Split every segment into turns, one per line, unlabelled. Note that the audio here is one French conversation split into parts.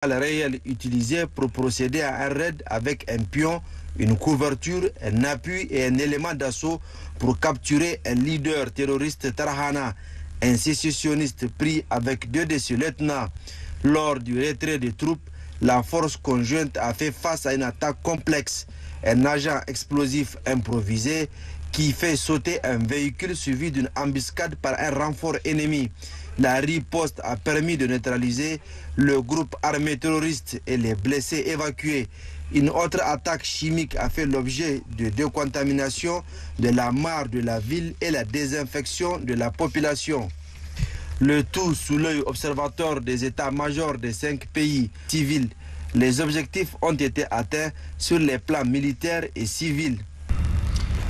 réel utilisé pour procéder à un raid avec un pion, une couverture, un appui et un élément d'assaut pour capturer un leader terroriste Tarhana, un sécessionniste pris avec 2 de ses lieutenants. Lors du retrait des troupes, la force conjointe a fait face à une attaque complexe. Un agent explosif improvisé qui fait sauter un véhicule suivi d'une embuscade par un renfort ennemi. La riposte a permis de neutraliser le groupe armé terroriste et les blessés évacués. Une autre attaque chimique a fait l'objet de décontamination de la mare de la ville et la désinfection de la population. Le tout sous l'œil observateur des états-majors des 5 pays civils. Les objectifs ont été atteints sur les plans militaires et civils.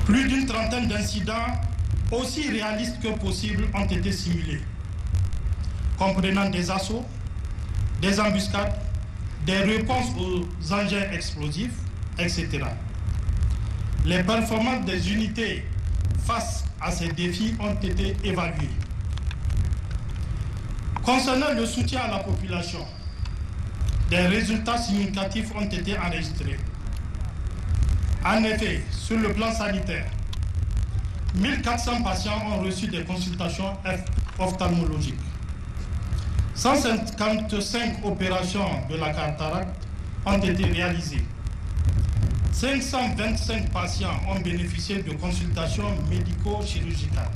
Plus d'une trentaine d'incidents, aussi réalistes que possible, ont été simulés, comprenant des assauts, des embuscades, des réponses aux engins explosifs, etc. Les performances des unités face à ces défis ont été évaluées. Concernant le soutien à la population, des résultats significatifs ont été enregistrés. En effet, sur le plan sanitaire, 1400 patients ont reçu des consultations ophtalmologiques. 155 opérations de la cataracte ont été réalisées. 525 patients ont bénéficié de consultations médico-chirurgicales.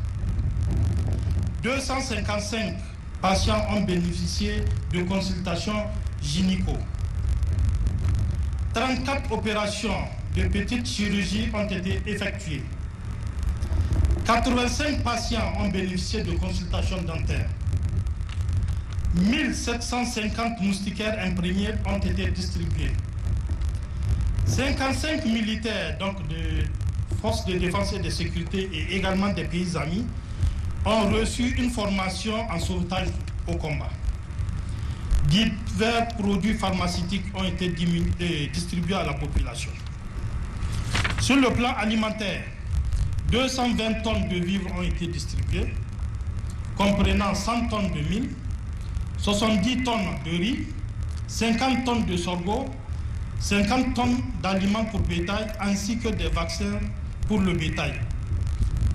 255 patients ont bénéficié de consultations gynéco. 34 opérations de petite chirurgie ont été effectuées. 85 patients ont bénéficié de consultations dentaires. 1750 moustiquaires imprégnés ont été distribués. 55 militaires, donc de forces de défense et de sécurité et également des pays amis, ont reçu une formation en sauvetage au combat. Divers produits pharmaceutiques ont été distribués à la population. Sur le plan alimentaire, 220 tonnes de vivres ont été distribuées, comprenant 100 tonnes de mil, 70 tonnes de riz, 50 tonnes de sorgho, 50 tonnes d'aliments pour bétail ainsi que des vaccins pour le bétail,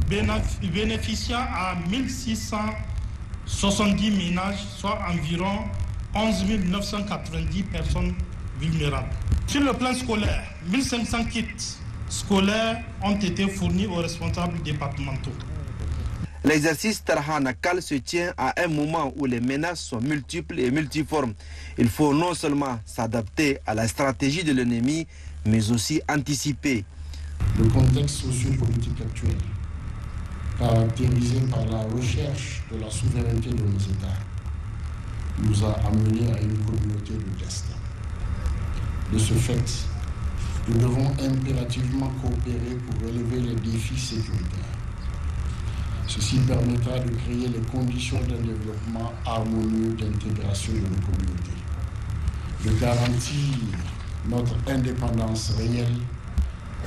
bénéficiant à 1670 ménages, soit environ 11 990 personnes vulnérables. Sur le plan scolaire, 1500 kits scolaires ont été fournis aux responsables départementaux.
L'exercice Tarhanakal se tient à un moment où les menaces sont multiples et multiformes. Il faut non seulement s'adapter à la stratégie de l'ennemi, mais aussi anticiper.
Le contexte sociopolitique actuel, caractérisé par la recherche de la souveraineté de nos États, nous a amenés à une communauté de destin. De ce fait, nous devons impérativement coopérer pour relever les défis sécuritaires. Ceci permettra de créer les conditions d'un développement harmonieux d'intégration de nos communautés, de garantir notre indépendance réelle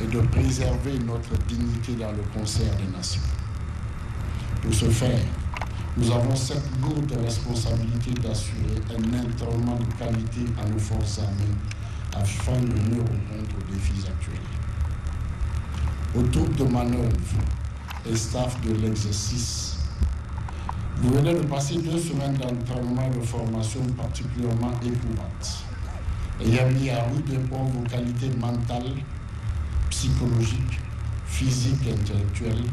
et de préserver notre dignité dans le concert des nations. Pour ce faire, nous avons cette lourde responsabilité d'assurer un entraînement de qualité à nos forces armées afin de mieux répondre aux défis actuels. Aux troupes de manœuvre et staff de l'exercice, vous venez de passer 2 semaines d'entraînement de formation particulièrement éprouvantes, ayant mis à rude épreuve vos qualités mentales, psychologiques, physiques et intellectuelles,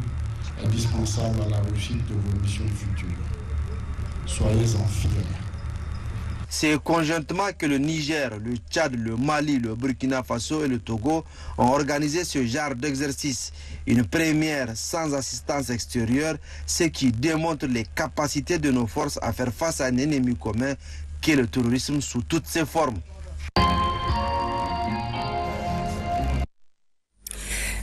indispensables à la réussite de vos missions futures. Soyez-en fiers.
C'est conjointement que le Niger, le Tchad, le Mali, le Burkina Faso et le Togo ont organisé ce genre d'exercice. Une première sans assistance extérieure, ce qui démontre les capacités de nos forces à faire face à un ennemi commun qu'est le terrorisme sous toutes ses formes.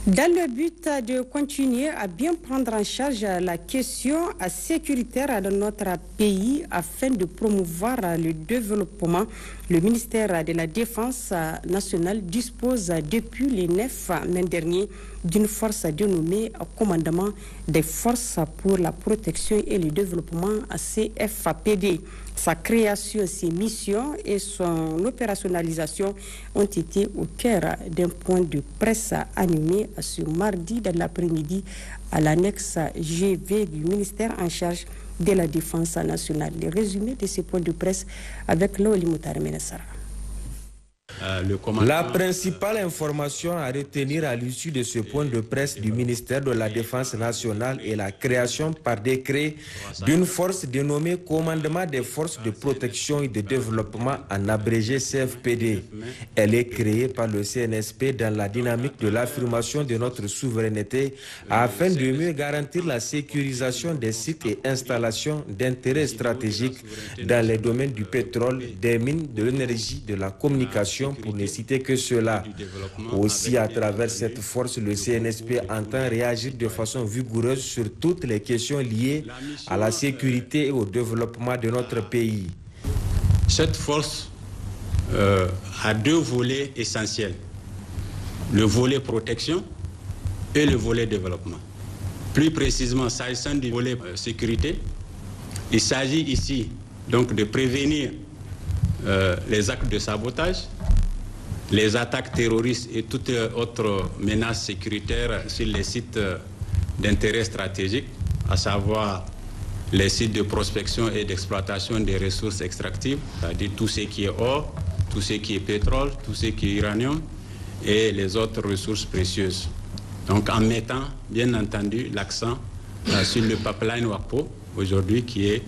Dans le but de continuer à bien prendre en charge la question sécuritaire de notre pays afin de promouvoir le développement, le ministère de la Défense nationale dispose depuis le 9 mai dernier d'une force dénommée Commandement des forces pour la protection et le développement CFPD. Sa création, ses missions et son opérationnalisation ont été au cœur d'un point de presse animé ce mardi dans l'après-midi à l'annexe GV du ministère en charge de la Défense nationale. Le résumé de ce point de presse avec Loïli Moutare Menassara.
La principale information à retenir à l'issue de ce point de presse du ministère de la Défense nationale est la création par décret d'une force dénommée Commandement des forces de protection et de développement, en abrégé CFPD. Elle est créée par le CNSP dans la dynamique de l'affirmation de notre souveraineté afin de mieux garantir la sécurisation des sites et installations d'intérêt stratégique dans les domaines du pétrole, des mines, de l'énergie, de la communication, pour ne citer que cela. Aussi, à travers cette force, le CNSP entend réagir de façon vigoureuse sur toutes les questions liées à la sécurité et au développement de notre pays.
Cette force a deux volets essentiels, le volet protection et le volet développement. Plus précisément, s'agissant du volet sécurité, il s'agit ici donc de prévenir les actes de sabotage, les attaques terroristes et toute autre menace sécuritaire sur les sites d'intérêt stratégique, à savoir les sites de prospection et d'exploitation des ressources extractives, c'est-à-dire tout ce qui est or, tout ce qui est pétrole, tout ce qui est uranium et les autres ressources précieuses. Donc en mettant, bien entendu, l'accent sur le pipeline WAPO, aujourd'hui qui est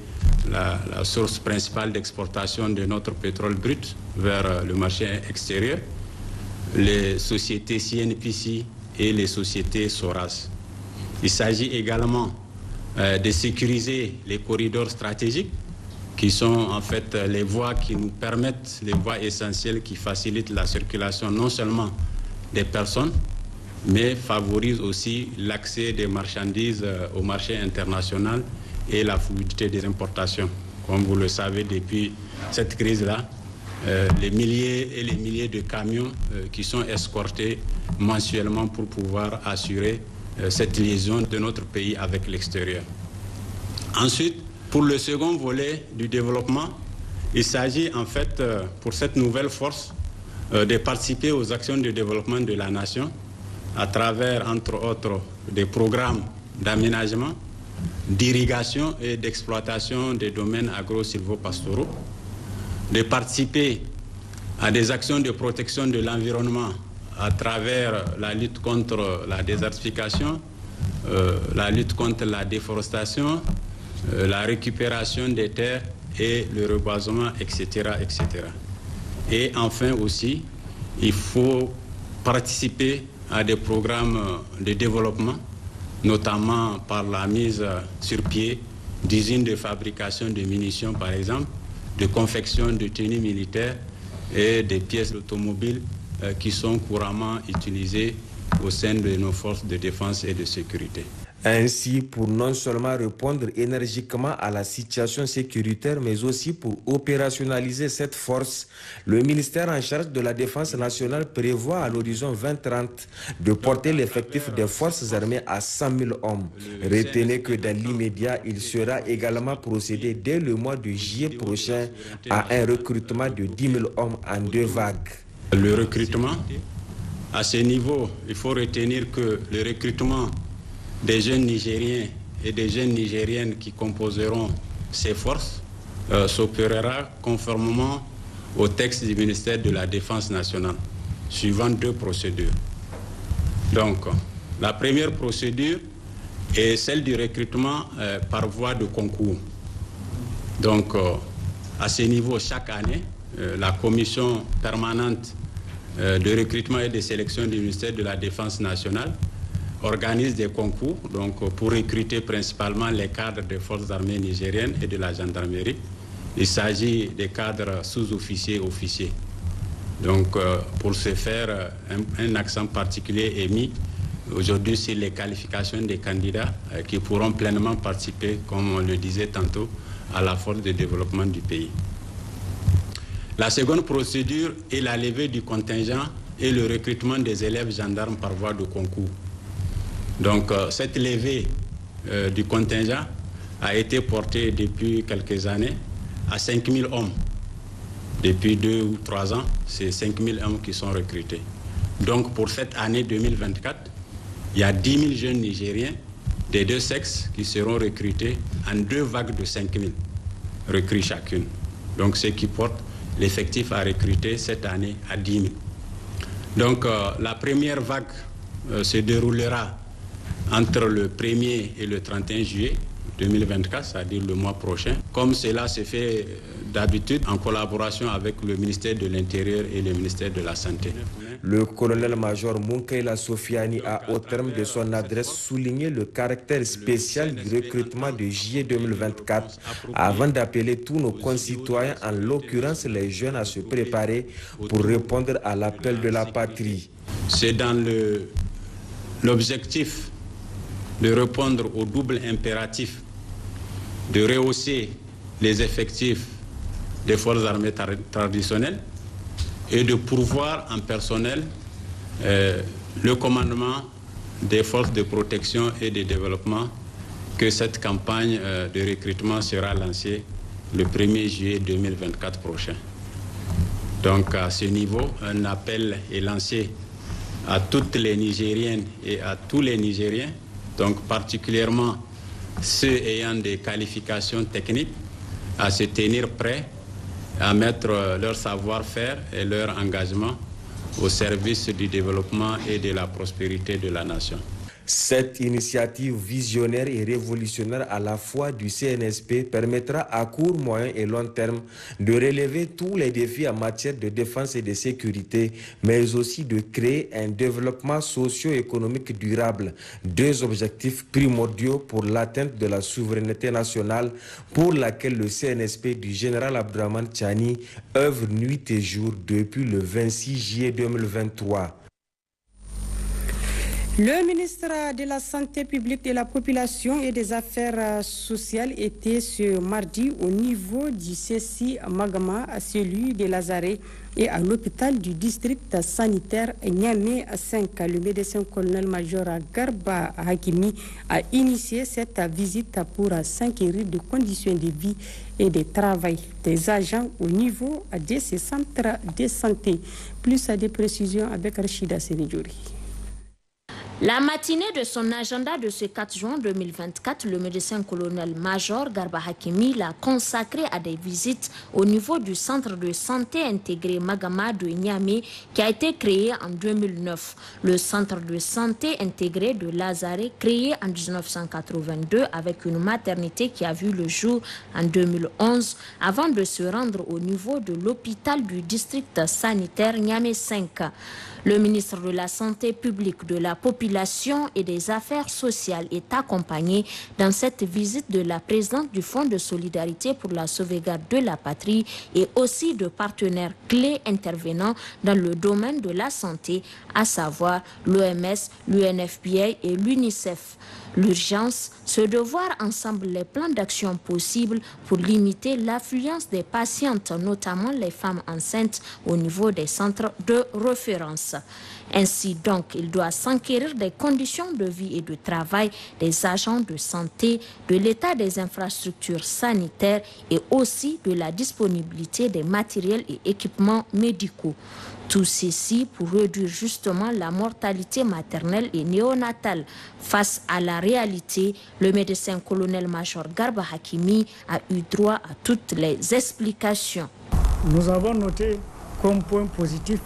la source principale d'exportation de notre pétrole brut vers le marché extérieur, les sociétés CNPC et les sociétés SORAS. Il s'agit également de sécuriser les corridors stratégiques qui sont en fait les voies qui nous permettent, les voies essentielles qui facilitent la circulation non seulement des personnes, mais favorisent aussi l'accès des marchandises au marché international et la fluidité des importations. Comme vous le savez, depuis cette crise-là, les milliers et les milliers de camions qui sont escortés mensuellement pour pouvoir assurer cette liaison de notre pays avec l'extérieur. Ensuite, pour le second volet du développement, il s'agit en fait pour cette nouvelle force de participer aux actions de développement de la nation à travers, entre autres, des programmes d'aménagement, d'irrigation et d'exploitation des domaines agro-silvopastoraux, de participer à des actions de protection de l'environnement à travers la lutte contre la désertification, la lutte contre la déforestation, la récupération des terres et le reboisement, etc., etc. Et enfin aussi, il faut participer à des programmes de développement, notamment par la mise sur pied d'usines de fabrication de munitions, par exemple, de confection de tenues militaires et des pièces automobiles qui sont couramment utilisées au sein de nos forces de défense et de sécurité.
Ainsi, pour non seulement répondre énergiquement à la situation sécuritaire, mais aussi pour opérationnaliser cette force, le ministère en charge de la Défense nationale prévoit à l'horizon 2030 de porter l'effectif des forces armées à 100 000 hommes. Retenez que dans l'immédiat, il sera également procédé dès le mois de juillet prochain à un recrutement de 10 000 hommes en 2 vagues.
Le recrutement, à ce niveau, il faut retenir que le recrutement des jeunes Nigériens et des jeunes Nigériennes qui composeront ces forces s'opérera conformément au texte du ministère de la Défense nationale, suivant 2 procédures. Donc, la première procédure est celle du recrutement par voie de concours. Donc, à ce niveau, chaque année, la commission permanente de recrutement et de sélection du ministère de la Défense nationale organise des concours donc, pour recruter principalement les cadres des forces armées nigériennes et de la gendarmerie. Il s'agit des cadres sous-officiers et officiers. Donc, pour ce faire, un accent particulier est mis aujourd'hui sur les qualifications des candidats qui pourront pleinement participer, comme on le disait tantôt, à la force de développement du pays. La seconde procédure est la levée du contingent et le recrutement des élèves gendarmes par voie de concours. Donc, cette levée du contingent a été portée depuis quelques années à 5 000 hommes. Depuis 2 ou 3 ans, c'est 5 000 hommes qui sont recrutés. Donc pour cette année 2024, il y a 10 000 jeunes Nigériens des deux sexes qui seront recrutés en 2 vagues de 5 000 recrues chacune. Donc ce qui porte l'effectif à recruter cette année à 10 000. Donc la première vague se déroulera entre le 1er et le 31 juillet 2024, c'est-à-dire le mois prochain. Comme cela se fait d'habitude en collaboration avec le ministère de l'Intérieur et le ministère de la Santé.
Le colonel-major Munkaila Sofiani a, au terme de son adresse, souligné le caractère spécial du recrutement de juillet 2024 avant d'appeler tous nos concitoyens, en l'occurrence les jeunes, à se préparer pour répondre à l'appel de la patrie.
C'est dans l'objectif de répondre au double impératif de rehausser les effectifs des forces armées traditionnelles et de pourvoir en personnel le commandement des forces de protection et de développement, que cette campagne de recrutement sera lancée le 1er juillet 2024 prochain. Donc à ce niveau, un appel est lancé à toutes les Nigériennes et à tous les Nigériens, donc particulièrement ceux ayant des qualifications techniques, à se tenir prêts, à mettre leur savoir-faire et leur engagement au service du développement et de la prospérité de la nation.
Cette initiative visionnaire et révolutionnaire à la fois du CNSP permettra à court, moyen et long terme de relever tous les défis en matière de défense et de sécurité, mais aussi de créer un développement socio-économique durable, 2 objectifs primordiaux pour l'atteinte de la souveraineté nationale, pour laquelle le CNSP du général Abdourahmane Tchani œuvre nuit et jour depuis le 26 juillet 2023.
Le ministre de la Santé publique, de la Population et des Affaires sociales était ce mardi au niveau du CSI Magama, à celui de Lazare et à l'hôpital du district sanitaire Niamey 5. Le médecin colonel-major Garba Hakimi a initié cette visite pour s'inquiéter des conditions de vie et de travail des agents au niveau de ces centres de santé. Plus de précisions avec Rachida Sénéjouri.
La matinée de son agenda de ce 4 juin 2024, le médecin colonel-major Garba Hakimi l'a consacré à des visites au niveau du centre de santé intégré Magama de Niamey qui a été créé en 2009. Le centre de santé intégré de Lazare, créé en 1982 avec une maternité qui a vu le jour en 2011 avant de se rendre au niveau de l'hôpital du district sanitaire Niamey 5. Le ministre de la Santé publique, de la Population et des Affaires sociales est accompagné dans cette visite de la présidente du Fonds de solidarité pour la sauvegarde de la patrie et aussi de partenaires clés intervenant dans le domaine de la santé, à savoir l'OMS, l'UNFPA et l'UNICEF. L'urgence, c'est de voir ensemble les plans d'action possibles pour limiter l'affluence des patientes, notamment les femmes enceintes, au niveau des centres de référence. Ainsi donc, il doit s'enquérir des conditions de vie et de travail des agents de santé, de l'état des infrastructures sanitaires et aussi de la disponibilité des matériels et équipements médicaux. Tout ceci pour réduire justement la mortalité maternelle et néonatale. Face à la réalité, le médecin colonel-major Garba Hakimi a eu droit à toutes les explications.
Nous avons noté comme point positif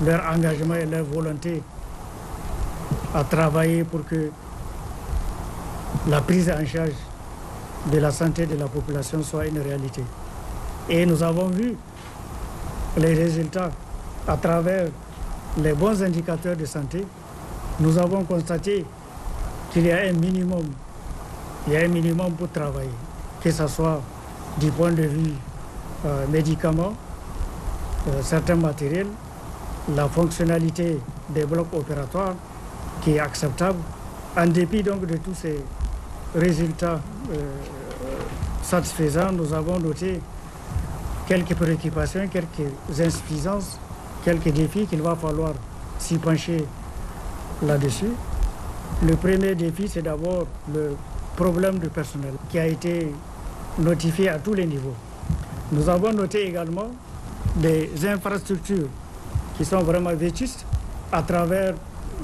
leur engagement et leur volonté à travailler pour que la prise en charge de la santé de la population soit une réalité. Et nous avons vu les résultats à travers les bons indicateurs de santé. Nous avons constaté qu'il y a un minimum pour travailler, que ce soit du point de vue médicaments, certains matériels, la fonctionnalité des blocs opératoires qui est acceptable. En dépit donc de tous ces résultats satisfaisants, nous avons noté quelques préoccupations, quelques insuffisances, quelques défis qu'il va falloir s'y pencher là-dessus. Le premier défi, c'est d'abord le problème de personnel qui a été notifié à tous les niveaux. Nous avons noté également des infrastructures qui sont vraiment vétustes à travers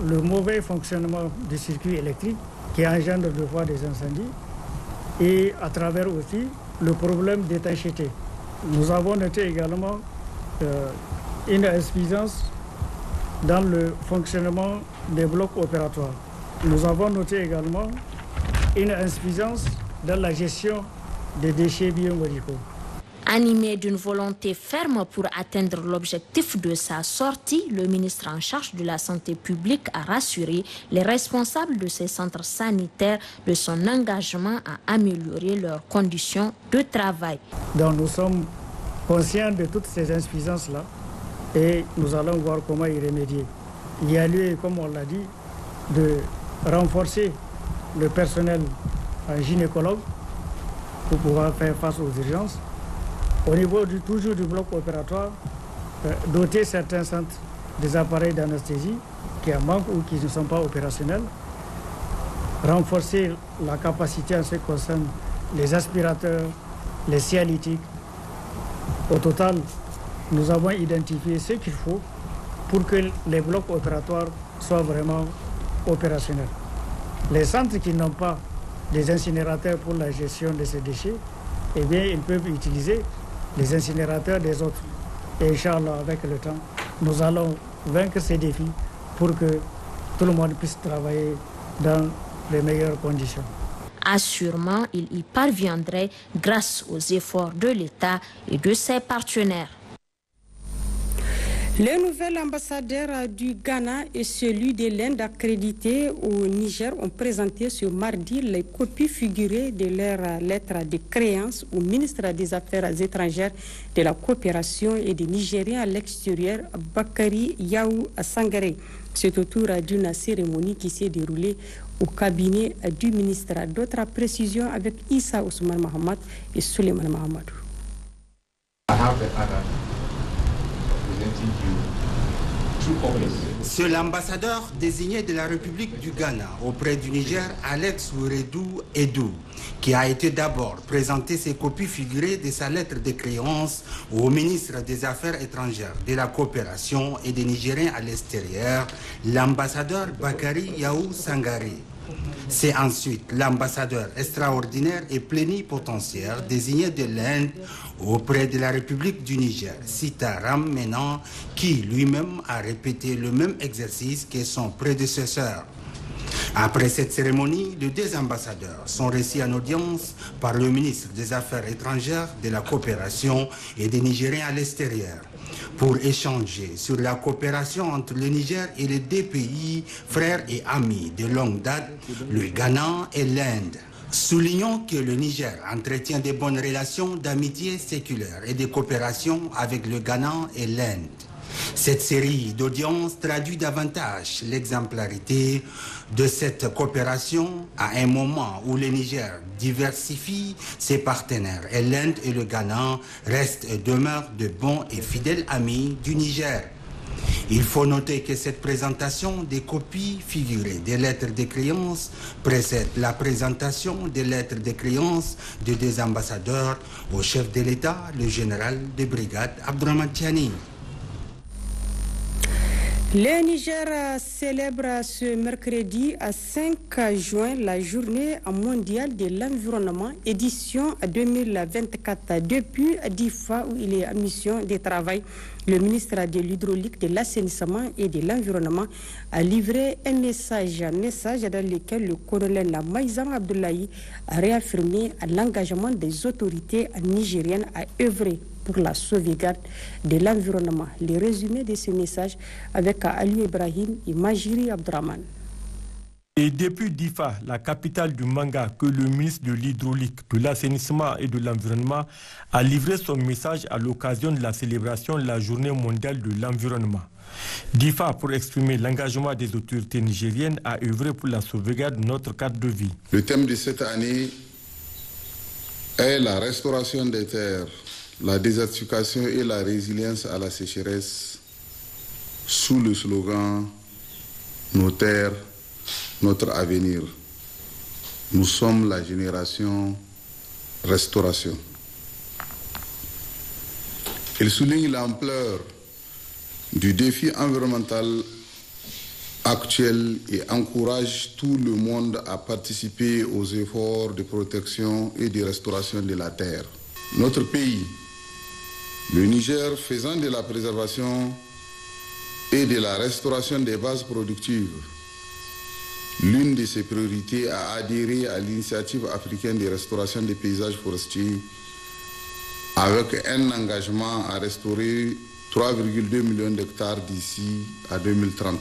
le mauvais fonctionnement du circuit électrique qui engendre des fois des incendies et à travers aussi le problème d'étanchéité. Nous avons noté également une insuffisance dans le fonctionnement des blocs opératoires. Nous avons noté également une insuffisance dans la gestion des déchets biomédicaux.
Animé d'une volonté ferme pour atteindre l'objectif de sa sortie, le ministre en charge de la santé publique a rassuré les responsables de ces centres sanitaires de son engagement à améliorer leurs conditions de travail.
Donc nous sommes conscients de toutes ces insuffisances-là et nous allons voir comment y remédier. Il y a lieu, comme on l'a dit, de renforcer le personnel en gynécologue pour pouvoir faire face aux urgences. Au niveau toujours du bloc opératoire, doter certains centres des appareils d'anesthésie qui en manquent ou qui ne sont pas opérationnels, renforcer la capacité en ce qui concerne les aspirateurs, les cialytiques. Au total, nous avons identifié ce qu'il faut pour que les blocs opératoires soient vraiment opérationnels. Les centres qui n'ont pas des incinérateurs pour la gestion de ces déchets, eh bien, ils peuvent utiliser les incinérateurs des autres. Et Inch'Allah, avec le temps, nous allons vaincre ces défis pour que tout le monde puisse travailler dans les meilleures conditions.
Assurément, il y parviendrait grâce aux efforts de l'État et de ses partenaires.
Le nouvel ambassadeur du Ghana et celui de l'Inde accrédités au Niger ont présenté ce mardi les copies figurées de leurs lettres de créance au ministre des Affaires étrangères, de la coopération et des Nigériens à l'extérieur, Bakari Yaou Sangaré. C'est autour d'une cérémonie qui s'est déroulée au cabinet du ministre. D'autres précisions avec Issa Ousmane Mohamed et Suleiman Mahamadou.
C'est l'ambassadeur désigné de la République du Ghana auprès du Niger, Alex Ouredou Edou, qui a été d'abord présenté ses copies figurées de sa lettre de créance au ministre des Affaires étrangères, de la coopération et des Nigériens à l'extérieur, l'ambassadeur Bakari Yaou Sangaré. C'est ensuite l'ambassadeur extraordinaire et plénipotentiaire désigné de l'Inde auprès de la République du Niger, Sitaram Menon, qui lui-même a répété le même exercice que son prédécesseur. Après cette cérémonie, les deux ambassadeurs sont reçus en audience par le ministre des Affaires étrangères, de la coopération et des Nigériens à l'extérieur pour échanger sur la coopération entre le Niger et les deux pays, frères et amis de longue date, le Ghana et l'Inde. Soulignons que le Niger entretient de bonnes relations d'amitié séculaire et de coopération avec le Ghana et l'Inde. Cette série d'audiences traduit davantage l'exemplarité de cette coopération à un moment où le Niger diversifie ses partenaires et l'Inde et le Ghana restent et demeurent de bons et fidèles amis du Niger. Il faut noter que cette présentation des copies figurées des lettres de créance précède la présentation des lettres de créance de deux ambassadeurs au chef de l'État, le général de brigade Abdourahmane Tiani.
Le Niger célèbre ce mercredi à 5 juin la journée mondiale de l'environnement, édition 2024. Depuis DIFA, où il est en mission de travail, le ministre de l'Hydraulique, de l'Assainissement et de l'Environnement a livré un message dans lequel le colonel Maïzam Abdoulaye a réaffirmé l'engagement des autorités nigériennes à œuvrer pour la sauvegarde de l'environnement. Les résumés de ce message avec Ali Ibrahim et Majiri Abdraman.
Et depuis DIFA, la capitale du manga, que le ministre de l'Hydraulique, de l'Assainissement et de l'Environnement a livré son message à l'occasion de la célébration de la Journée mondiale de l'environnement. DIFA, pour exprimer l'engagement des autorités nigériennes à œuvrer pour la sauvegarde de notre cadre de vie.
Le thème de cette année est la restauration des terres, la désertification et la résilience à la sécheresse, sous le slogan « Nos terres, notre avenir ». Nous sommes la génération restauration.
Il souligne l'ampleur du défi environnemental actuel et encourage tout le monde à participer aux efforts de protection et de restauration de la terre. Notre pays, le Niger, faisant de la préservation et de la restauration des bases productives l'une de ses priorités, a adhéré à l'initiative africaine de restauration des paysages forestiers avec un engagement à restaurer 3,2 millions d'hectares d'ici à 2030.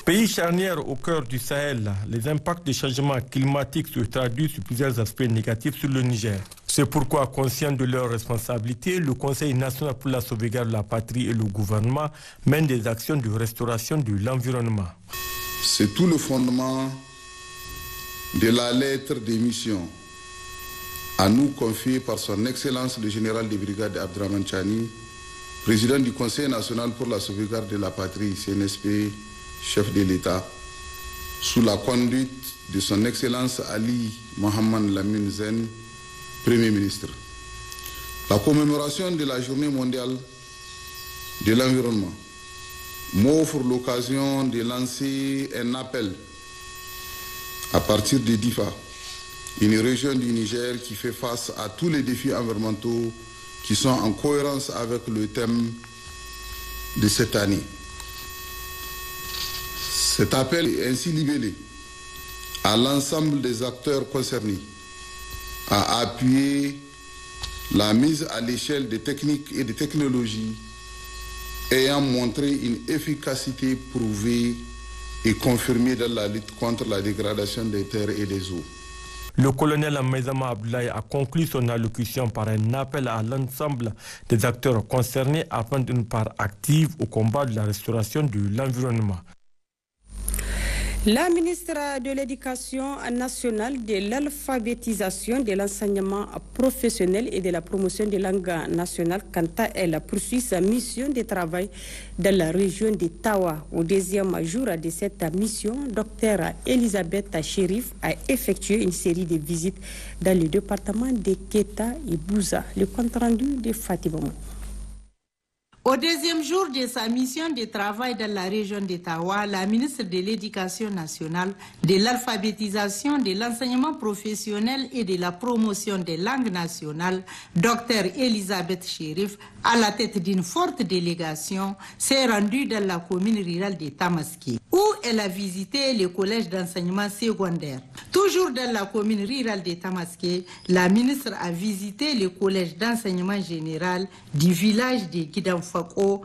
Pays charnière au cœur du Sahel, les impacts des changements climatiques se traduisent sur plusieurs aspects négatifs sur le Niger. C'est pourquoi, conscient de leurs responsabilités, le Conseil national pour la sauvegarde de la patrie et le gouvernement mènent des actions de restauration de l'environnement.
C'est tout le fondement de la lettre de mission à nous confiée par son Excellence le général de brigade Abdraman Chani, président du Conseil national pour la sauvegarde de la patrie, CNSP, chef de l'État, sous la conduite de son Excellence Ali Mohamed Lamine Zen, Premier ministre. La commémoration de la Journée mondiale de l'environnement m'offre l'occasion de lancer un appel à partir de Difa, une région du Niger qui fait face à tous les défis environnementaux qui sont en cohérence avec le thème de cette année. Cet appel est ainsi libellé à l'ensemble des acteurs concernés à appuyer la mise à l'échelle des techniques et des technologies ayant montré une efficacité prouvée et confirmée dans la lutte contre la dégradation des terres et des eaux.
Le colonel Maïzama Abdoulaye a conclu son allocution par un appel à l'ensemble des acteurs concernés à prendre une part active au combat de la restauration de l'environnement.
La ministre de l'Éducation nationale, de l'alphabétisation, de l'enseignement professionnel et de la promotion des langues nationales, quant à elle, poursuit sa mission de travail dans la région de Tawa. Au deuxième jour de cette mission, Dr Elisabeth Chérif a effectué une série de visites dans le département de Keta et Bouza. Le compte rendu de Fatima.
Au deuxième jour de sa mission de travail dans la région d'Ottawa, la ministre de l'Éducation nationale, de l'alphabétisation, de l'enseignement professionnel et de la promotion des langues nationales, Dr Elisabeth Chérif, à la tête d'une forte délégation, s'est rendue dans la commune rurale de Tamaské, où elle a visité le collège d'enseignement secondaire. Toujours dans la commune rurale de Tamaské, la ministre a visité le collège d'enseignement général du village de Guidanfako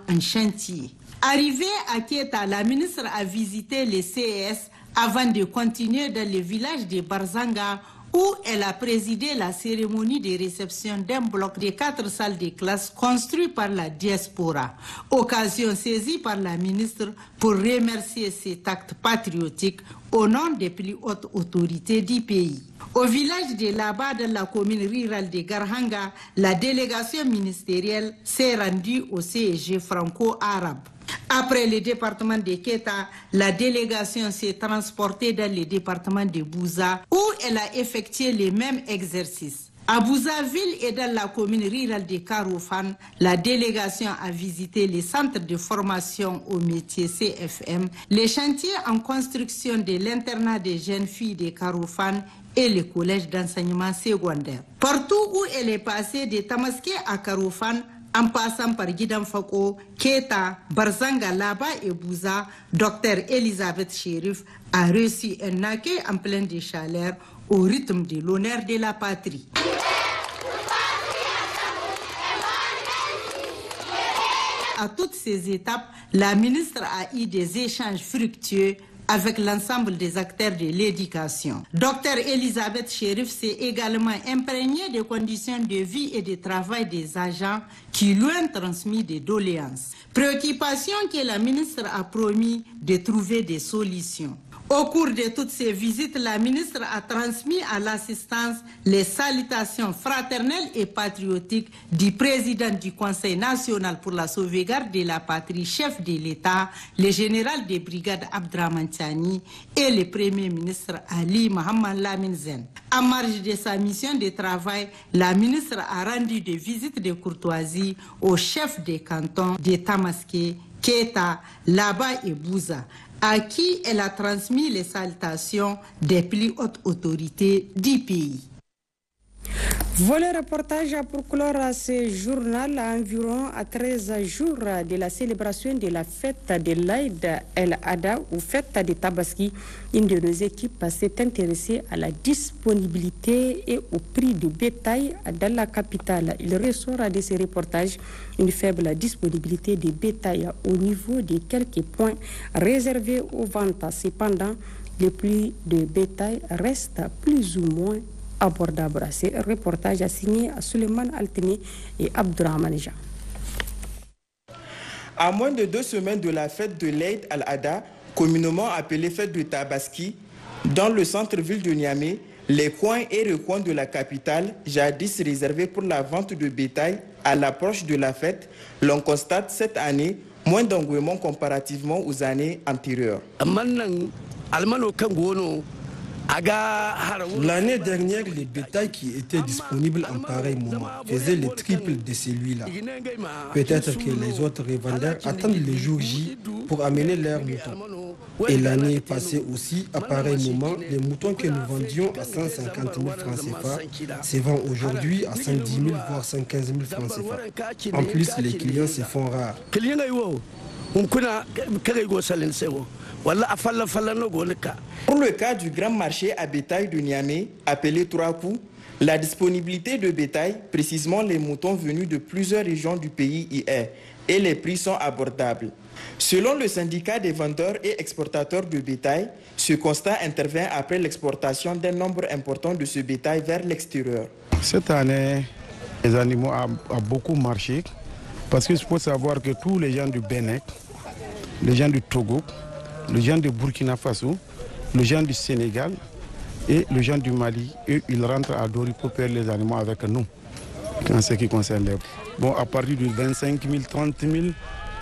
en chantier. Arrivée à Keta, la ministre a visité le CES avant de continuer dans le village de Barzanga, où elle a présidé la cérémonie de réception d'un bloc de 4 salles de classe construit par la diaspora. Occasion saisie par la ministre pour remercier cet acte patriotique au nom des plus hautes autorités du pays. Au village de Laba, dans la commune rurale de Garhanga, la délégation ministérielle s'est rendue au CEG franco-arabe. Après le département de Keta, la délégation s'est transportée dans le département de Bouza, où elle a effectué les mêmes exercices. À Bouzaville et dans la commune rurale de Karoufan, la délégation a visité les centres de formation au métier CFM, les chantiers en construction de l'internat des jeunes filles de Karoufan et le collège d'enseignement secondaire. Partout où elle est passée, de Tamaské à Karoufan, en passant par Guidanfako, Keta, Barzanga, Laba et Bouza, Dr Elisabeth Chérif a reçu un accueil en plein de chaleur au rythme de l'honneur de la patrie. À toutes ces étapes, la ministre a eu des échanges fructueux avec l'ensemble des acteurs de l'éducation. Dr Elisabeth Chérif s'est également imprégnée des conditions de vie et de travail des agents qui lui ont transmis des doléances. Préoccupation que la ministre a promis de trouver des solutions. Au cours de toutes ces visites, la ministre a transmis à l'assistance les salutations fraternelles et patriotiques du président du Conseil national pour la sauvegarde de la patrie, chef de l'État, le général des brigades Abdraman Tiani et le premier ministre Ali Mohamed Lamine Zen. En marge de sa mission de travail, la ministre a rendu des visites de courtoisie aux chefs des cantons de Tamaské, Keta, Laba et Bouza, à qui elle a transmis les salutations des plus hautes autorités du pays.
Voilà le reportage pour clore ce journal à environ 13 jours de la célébration de la fête de l'Aïd el-Adha ou fête de Tabaski. Une de nos équipes s'est intéressée à la disponibilité et au prix du bétail dans la capitale. Il ressort de ce reportage une faible disponibilité de bétail au niveau de quelques points réservés aux ventes. Cependant, le prix de bétail reste plus ou moins abordable. Ce reportage a signé Suleiman Altini et Abdurrahman Jean.
À moins de 2 semaines de la fête de l'Aïd al-Adha, communément appelée fête de Tabaski, dans le centre-ville de Niamey, les coins et recoins de la capitale, jadis réservés pour la vente de bétail, à l'approche de la fête, l'on constate cette année moins d'engouement comparativement aux années antérieures.
L'année dernière, les bétails qui étaient disponibles en pareil moment faisaient le triple de celui-là. Peut-être que les autres revendeurs attendent le jour J pour amener leurs moutons. Et l'année passée aussi, à pareil moment, les moutons que nous vendions à 150 000 francs CFA se vendent aujourd'hui à 110 000 voire 115 000 francs CFA. En plus, les clients se font rares.
Pour le cas du grand marché à bétail de Niamey, appelé Trois Coups, la disponibilité de bétail, précisément les moutons venus de plusieurs régions du pays y est, et les prix sont abordables. Selon le syndicat des vendeurs et exportateurs de bétail, ce constat intervient après l'exportation d'un nombre important de ce bétail vers l'extérieur.
Cette année, les animaux ont beaucoup marché, parce qu'il faut savoir que tous les gens du Bénin, les gens du Togo, les gens du Burkina Faso, les gens du Sénégal et les gens du Mali, eux, ils rentrent à Dori pour perdre les animaux avec nous, en ce qui concerne les... Bon, à partir de 25 000, 30 000,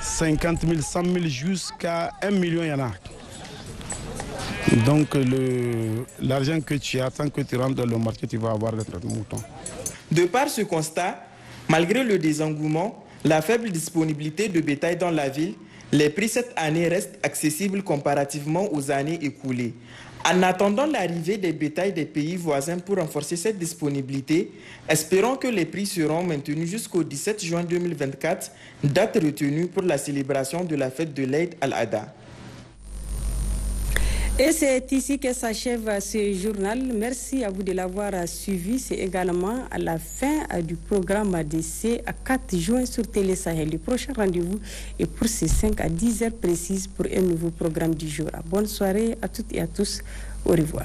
50 000, 100 000 jusqu'à 1 million, il y en a. Donc, l'argent que tu as, tant que tu rentres dans le marché, tu vas avoir des moutons.
De par ce constat, malgré le désengouement, la faible disponibilité de bétail dans la ville, les prix cette année restent accessibles comparativement aux années écoulées. En attendant l'arrivée des bétails des pays voisins pour renforcer cette disponibilité, espérons que les prix seront maintenus jusqu'au 17 juin 2024, date retenue pour la célébration de la fête de l'Aïd al-Adha.
Et c'est ici que s'achève ce journal. Merci à vous de l'avoir suivi. C'est également à la fin du programme d'essai à 4 juin sur Télé Sahel. Le prochain rendez-vous est pour ces 5 à 10 heures précises pour un nouveau programme du jour. Bonne soirée à toutes et à tous. Au revoir.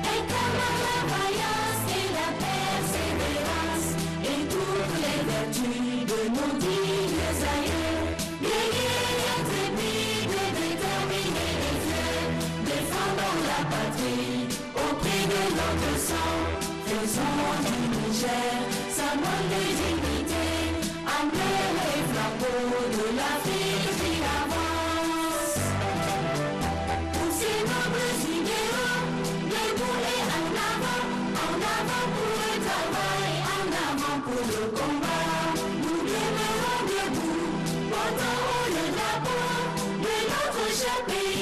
Et comme la voyance et la persévérance et toute de nos dignes aïeux, guerriers intrépides, déterminés et fiers, défendons la patrie au prix de notre sang. Faisons du Niger sa bonne dignité, amenez les flambeaux de l'Afrique qui avance. Pour ces nobles idéaux, debout et en avant pour le travail, en avant pour le combat. Nous demeurons debout, portant haut le drapeau de notre cher pays.